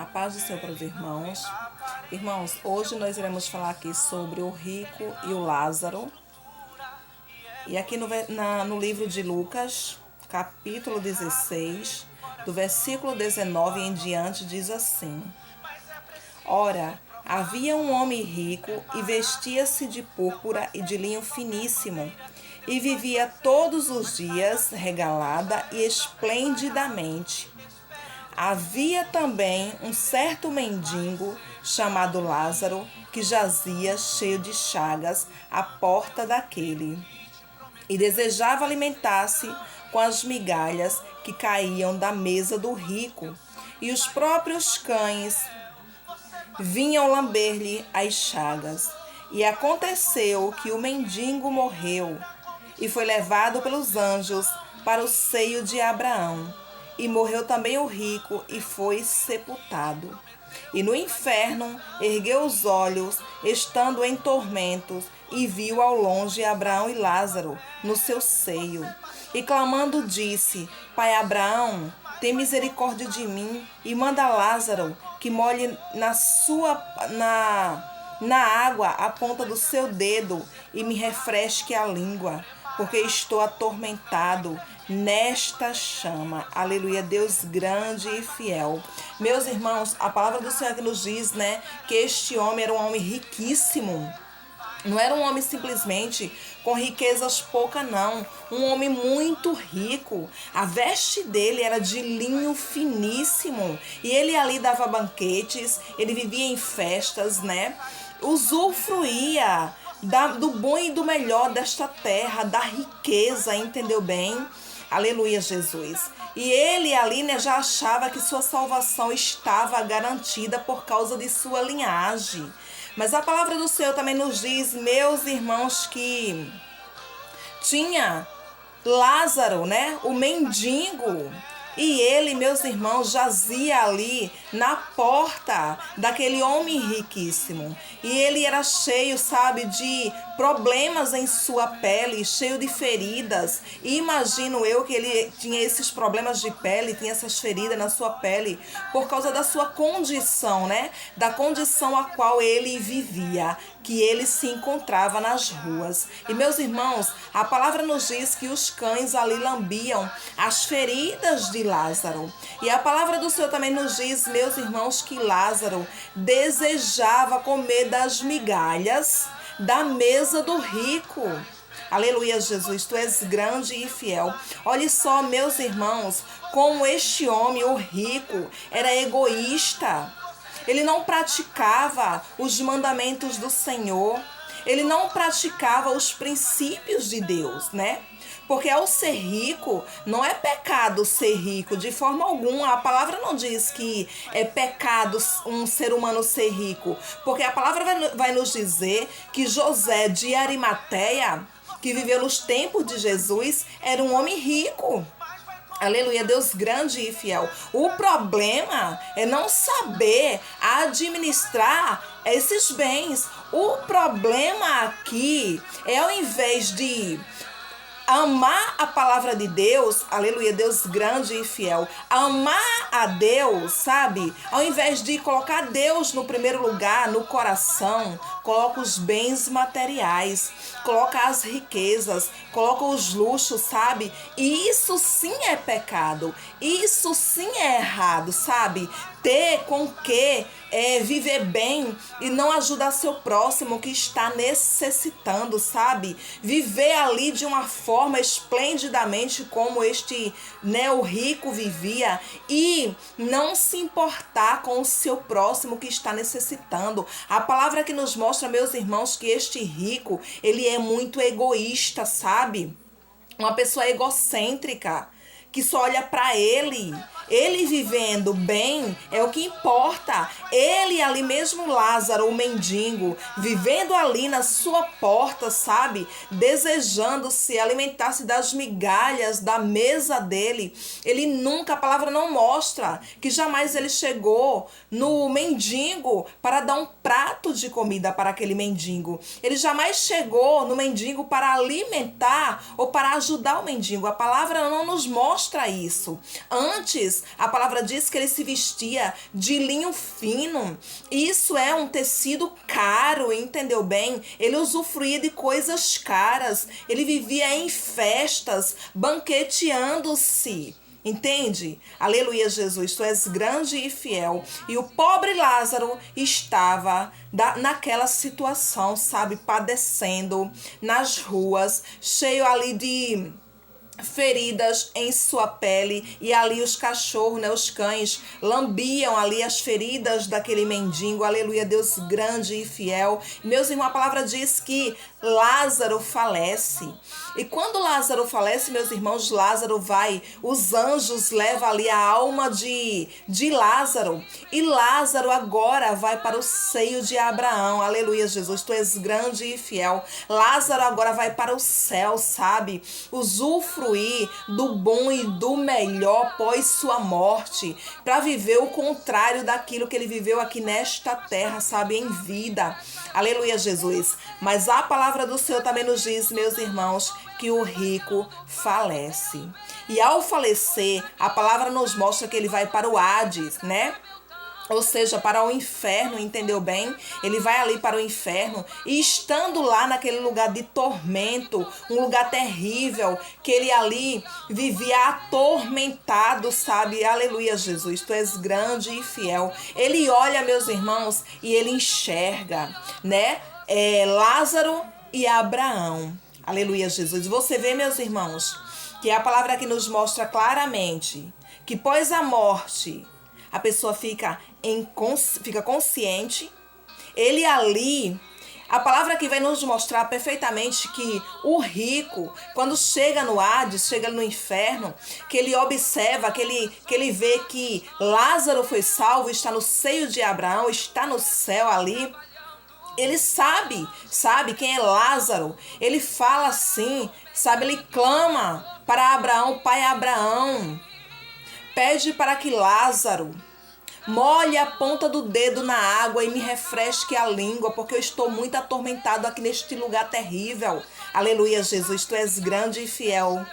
A paz do Senhor para os irmãos. Irmãos, hoje nós iremos falar aqui sobre o rico e o Lázaro. E aqui no livro de Lucas, capítulo 16, do versículo 19 em diante, diz assim: Ora, havia um homem rico e vestia-se de púrpura e de linho finíssimo, e vivia todos os dias regalada e esplendidamente. Havia também um certo mendigo chamado Lázaro, que jazia cheio de chagas à porta daquele, e desejava alimentar-se com as migalhas que caíam da mesa do rico, e os próprios cães vinham lamber-lhe as chagas. E aconteceu que o mendigo morreu e foi levado pelos anjos para o seio de Abraão. E morreu também o rico e foi sepultado. E no inferno ergueu os olhos, estando em tormentos, e viu ao longe Abraão e Lázaro no seu seio. E clamando disse: Pai Abraão, tem misericórdia de mim e manda Lázaro que molhe na água a ponta do seu dedo e me refresque a língua, porque estou atormentado nesta chama. Aleluia, Deus grande e fiel. Meus irmãos, a palavra do Senhor que nos diz, que este homem era um homem riquíssimo. Não era um homem simplesmente com riquezas poucas, não. Um homem muito rico. A veste dele era de linho finíssimo. E ele ali dava banquetes, ele vivia em festas, usufruía do bom e do melhor desta terra, da riqueza, entendeu bem? Aleluia, Jesus. E ele ali, já achava que sua salvação estava garantida por causa de sua linhagem. Mas a palavra do Senhor também nos diz, meus irmãos, que tinha Lázaro, o mendigo. E ele, meus irmãos, jazia ali na porta daquele homem riquíssimo. E ele era cheio, de problemas em sua pele, cheio de feridas. E imagino eu que ele tinha esses problemas de pele, tinha essas feridas na sua pele, por causa da sua condição, da condição a qual ele vivia, que ele se encontrava nas ruas. E, meus irmãos, a palavra nos diz que os cães ali lambiam as feridas de Lázaro. E a palavra do Senhor também nos diz, meus irmãos, que Lázaro desejava comer das migalhas da mesa do rico. Aleluia, Jesus, tu és grande e fiel. Olhe só, meus irmãos, como este homem, o rico, era egoísta. Ele não praticava os mandamentos do Senhor. Ele não praticava os princípios de Deus, Porque ao ser rico, não é pecado ser rico, de forma alguma. A palavra não diz que é pecado um ser humano ser rico. Porque a palavra vai nos dizer que José de Arimateia, que viveu nos tempos de Jesus, era um homem rico. Aleluia, Deus grande e fiel. O problema é não saber administrar esses bens. O problema aqui é, ao invés de amar a palavra de Deus, aleluia, Deus grande e fiel, amar a Deus, ao invés de colocar Deus no primeiro lugar, no coração, coloca os bens materiais, coloca as riquezas, coloca os luxos, E isso sim é pecado, isso sim é errado, Ter com que viver bem e não ajudar seu próximo que está necessitando, Viver ali de uma forma esplendidamente como o rico vivia e não se importar com o seu próximo que está necessitando. A palavra que nos mostra, meus irmãos, que este rico, ele é muito egoísta, Uma pessoa egocêntrica, que só olha para ele. Ele vivendo bem é o que importa. Ele ali mesmo, Lázaro, o mendigo, vivendo ali na sua porta, desejando se alimentar-se das migalhas da mesa dele. Ele nunca, a palavra não mostra que jamais ele chegou no mendigo para dar um prato de comida para aquele mendigo. Ele jamais chegou no mendigo para alimentar ou para ajudar o mendigo. A palavra não nos mostra isso. Antes, Jesus, a palavra diz que ele se vestia de linho fino. Isso é um tecido caro, entendeu bem? Ele usufruía de coisas caras. Ele vivia em festas, banqueteando-se. Entende? Aleluia, Jesus, tu és grande e fiel. E o pobre Lázaro estava naquela situação, sabe, padecendo nas ruas, cheio ali de feridas em sua pele, e ali os cachorros, né, os cães, lambiam ali as feridas daquele mendigo. Aleluia, Deus grande e fiel. Meus irmãos, a palavra diz que Lázaro falece. E quando Lázaro falece, meus irmãos, Lázaro vai, os anjos levam ali a alma de Lázaro, e Lázaro agora vai para o seio de Abraão. Aleluia, Jesus, tu és grande e fiel. Lázaro agora vai para o céu, sabe? Usufruir do bom e do melhor após sua morte, para viver o contrário daquilo que ele viveu aqui nesta terra, sabe? Em vida. Aleluia, Jesus. Mas a palavra do Senhor também nos diz, meus irmãos, que o rico falece. E ao falecer, a palavra nos mostra que ele vai para o Hades, né? Ou seja, para o inferno, entendeu bem? Ele vai ali para o inferno, e estando lá naquele lugar de tormento, um lugar terrível, que ele ali vivia atormentado, sabe? Aleluia, Jesus, tu és grande e fiel. Ele olha, meus irmãos, e ele enxerga, né? Lázaro e Abraão. Aleluia, Jesus. Você vê, meus irmãos, que a palavra que nos mostra claramente que pós a morte, a pessoa fica consciente. Ele ali, a palavra que vai nos mostrar perfeitamente que o rico, quando chega no Hades, chega no inferno, que ele observa, que ele vê que Lázaro foi salvo, está no seio de Abraão, está no céu ali. Ele sabe quem é Lázaro. Ele fala assim, sabe? Ele clama para Abraão, pai Abraão, pede para que Lázaro molhe a ponta do dedo na água e me refresque a língua, porque eu estou muito atormentado aqui neste lugar terrível. Aleluia, Jesus, tu és grande e fiel.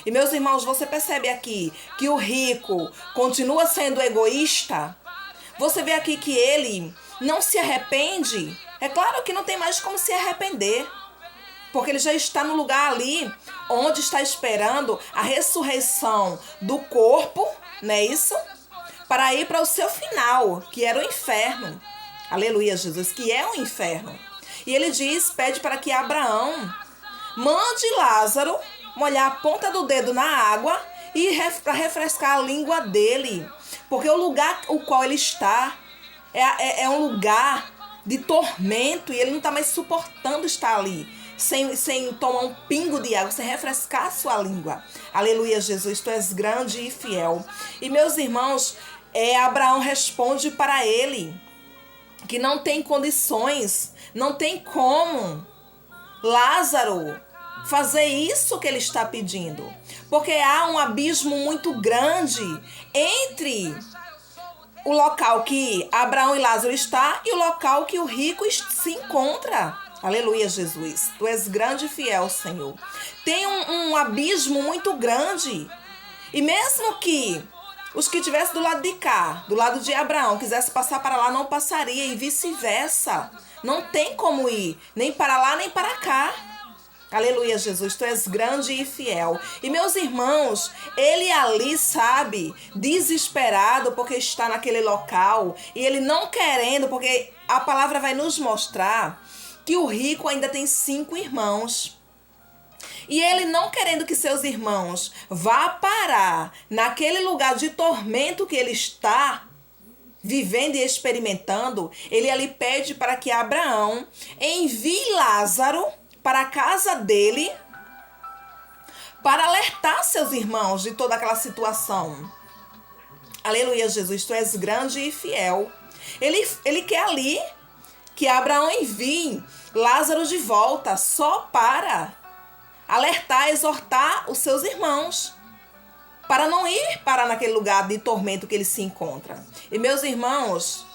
E meus irmãos, você percebe aqui que o rico continua sendo egoísta? Você vê aqui que ele não se arrepende? É claro que não tem mais como se arrepender, porque ele já está no lugar ali onde está esperando a ressurreição do corpo, não é isso? Para ir para o seu final, que era o inferno. Aleluia, Jesus, que é o inferno. E ele pede para que Abraão mande Lázaro molhar a ponta do dedo na água e para refrescar a língua dele. Porque o lugar o qual ele está é um lugar de tormento, e ele não está mais suportando estar ali, sem tomar um pingo de água, sem refrescar a sua língua. Aleluia, Jesus, tu és grande e fiel. E meus irmãos, Abraão responde para ele que não tem condições, não tem como Lázaro fazer isso que ele está pedindo, porque há um abismo muito grande entre o local que Abraão e Lázaro está e o local que o rico se encontra. Aleluia, Jesus. Tu és grande e fiel, Senhor. Tem um abismo muito grande. E mesmo que os que estivessem do lado de cá, do lado de Abraão, quisessem passar para lá, não passaria, e vice-versa. Não tem como ir, nem para lá, nem para cá. Aleluia, Jesus, tu és grande e fiel. E meus irmãos, ele ali, sabe, desesperado porque está naquele local, e ele não querendo, porque a palavra vai nos mostrar que o rico ainda tem 5 irmãos. E ele não querendo que seus irmãos vá parar naquele lugar de tormento que ele está vivendo e experimentando, ele ali pede para que Abraão envie Lázaro para a casa dele, para alertar seus irmãos de toda aquela situação. Aleluia, Jesus, tu és grande e fiel. Ele quer ali que Abraão envie Lázaro de volta, só para alertar, exortar os seus irmãos, para não ir parar naquele lugar de tormento que ele se encontra. E meus irmãos,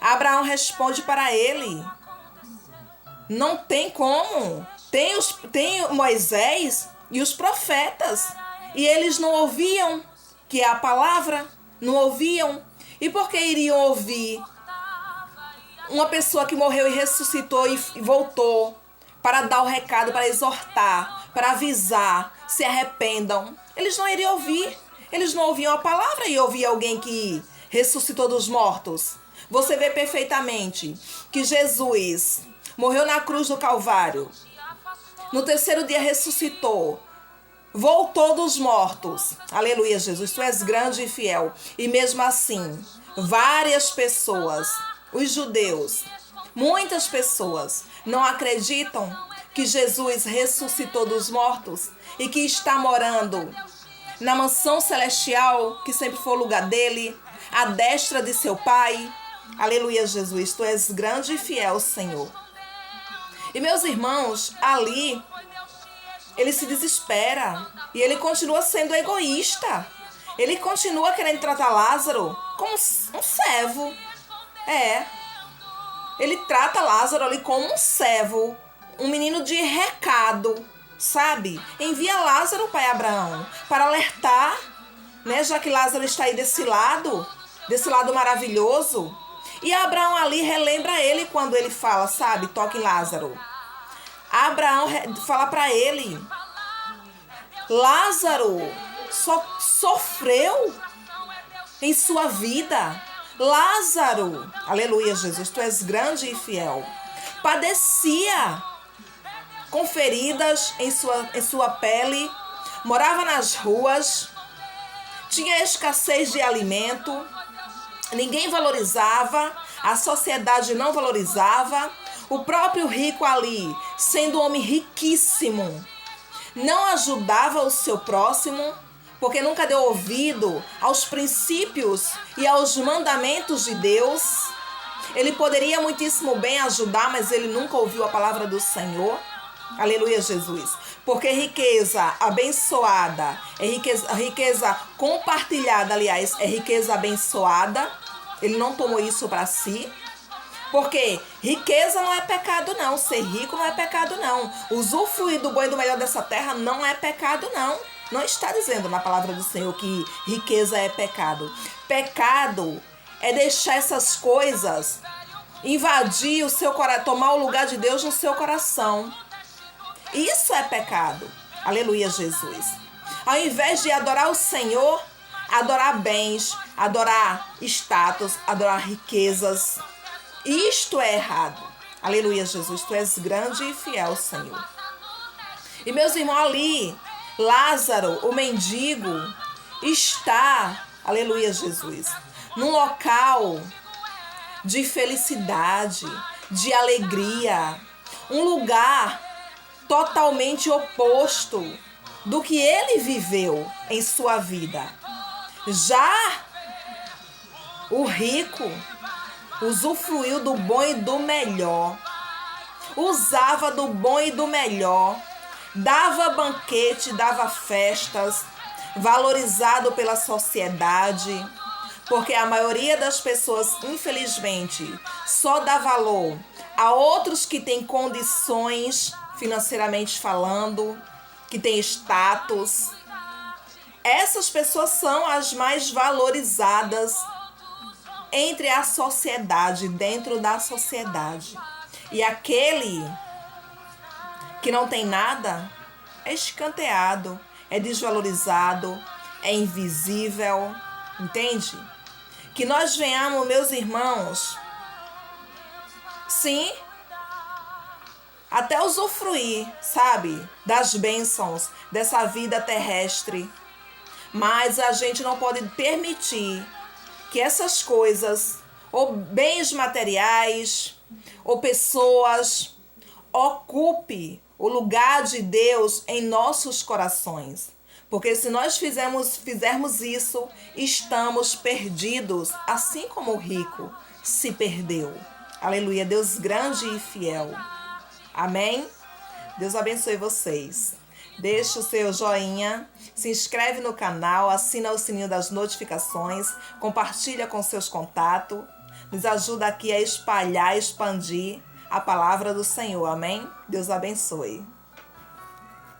Abraão responde para ele: não tem como. Tem Moisés e os profetas, e eles não ouviam. que é a palavra, não ouviam. E por que iriam ouvir uma pessoa que morreu e ressuscitou e voltou para dar o recado, para exortar, para avisar, se arrependam? Eles não iriam ouvir. Eles não ouviam a palavra e ouviam alguém que ressuscitou dos mortos. Você vê perfeitamente que Jesus morreu na cruz do Calvário. No terceiro dia ressuscitou. Voltou dos mortos. Aleluia, Jesus. Tu és grande e fiel. E mesmo assim, várias pessoas, os judeus, muitas pessoas não acreditam que Jesus ressuscitou dos mortos e que está morando na mansão celestial, que sempre foi o lugar dele, à destra de seu Pai. Aleluia, Jesus. Tu és grande e fiel, Senhor. E meus irmãos, ali, ele se desespera e ele continua sendo egoísta. Ele continua querendo tratar Lázaro como um servo. Ele trata Lázaro ali como um servo, um menino de recado, sabe? Envia Lázaro, pai Abraão, para alertar, né? Já que Lázaro está aí desse lado maravilhoso. E Abraão ali relembra ele quando ele fala, sabe? Toque em Lázaro. Abraão fala para ele, Lázaro só sofreu em sua vida. Lázaro, aleluia, Jesus, tu és grande e fiel, padecia com feridas em sua pele, morava nas ruas, tinha escassez de alimento, ninguém valorizava, a sociedade não valorizava. O próprio rico ali, sendo um homem riquíssimo, não ajudava o seu próximo, porque nunca deu ouvido aos princípios e aos mandamentos de Deus. Ele poderia muitíssimo bem ajudar, mas ele nunca ouviu a palavra do Senhor. Aleluia, Jesus. Porque riqueza abençoada, riqueza compartilhada, aliás, é riqueza abençoada. Ele não tomou isso para si. Porque riqueza não é pecado não, ser rico não é pecado não, usufruir do bom e do melhor dessa terra não é pecado não. Não está dizendo na palavra do Senhor que riqueza é pecado. Pecado é deixar essas coisas invadir o seu coração, tomar o lugar de Deus no seu coração. Isso é pecado. Aleluia, Jesus. Ao invés de adorar o Senhor, adorar bens, adorar status, adorar riquezas, isto é errado. Aleluia, Jesus. Tu és grande e fiel, Senhor. E meus irmãos, ali, Lázaro, o mendigo, está, aleluia, Jesus, num local de felicidade, de alegria, um lugar totalmente oposto do que ele viveu em sua vida. Já o rico usufruiu do bom e do melhor, usava do bom e do melhor, dava banquete, dava festas, valorizado pela sociedade, porque a maioria das pessoas, infelizmente, só dá valor a outros que têm condições, financeiramente falando, que têm status. Essas pessoas são as mais valorizadas entre a sociedade, dentro da sociedade. E aquele que não tem nada é escanteado, é desvalorizado, é invisível, entende? Que nós venhamos, meus irmãos, sim, até usufruir, sabe, das bênçãos dessa vida terrestre, mas a gente não pode permitir que essas coisas, ou bens materiais, ou pessoas, ocupe o lugar de Deus em nossos corações. Porque se nós fizermos isso, estamos perdidos, assim como o rico se perdeu. Aleluia, Deus grande e fiel. Amém? Deus abençoe vocês. Deixa o seu joinha, se inscreve no canal, assina o sininho das notificações, compartilha com seus contatos, nos ajuda aqui a espalhar, expandir a palavra do Senhor. Amém? Deus abençoe.